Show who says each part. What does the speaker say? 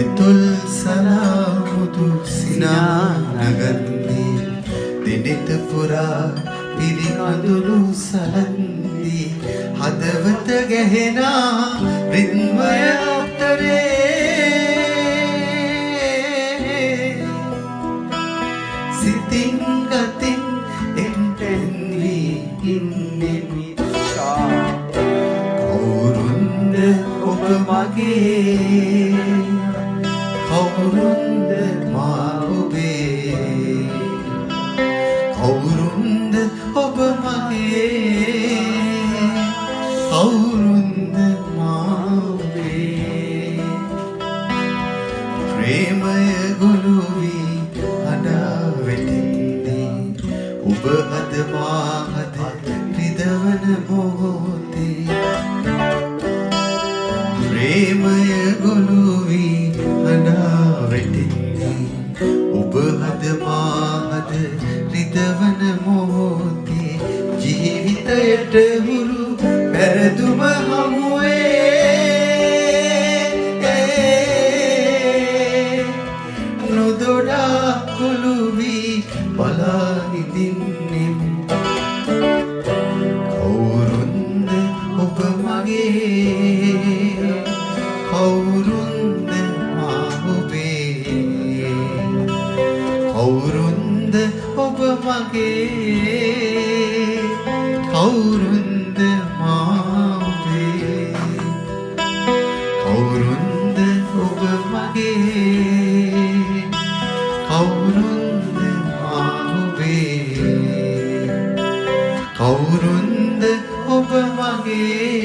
Speaker 1: දෙතුල් සලාමුදු සිනානගන්නේ දෙනෙත පුරා පිරිකඳුළු සලන්දී හදවත ගැහෙනා රිද්මය අතරේ සිතින් ගතින් එන්ටෙන් වී ඉන්නේ මිත්‍රා කවුරුන්ද ඔබ මගේ කවුරුන්ද මා ඔබේ කවුරුන්ද ඔබ මගේ කවුරුන්ද මා ඔබේ ප්‍රේමය ගොළු වී හඬා වැටෙන්නේ ඔබ අද මා අද රිදවන මොහොතේ ප්‍රේමය ගොළු වී හඬා වැටෙන්නේ ඔබ අද මා අද රිදවන මොහොතේ ජීවිතයට හුරු පැරදුම හමුවේ නොදොඩා කුළු වී බලා හිඳින්නෙමු කවුරුන්ද ඔබ මගේ කවුරුන්ද මා ඔබේ කවුරුන්ද ඔබ මගේ කවුරුන්ද මා ඔබේ කවුරුන්ද ඔබ මගේ කවුරුන්ද මා ඔබේ කවුරුන්ද ඔබ මගේ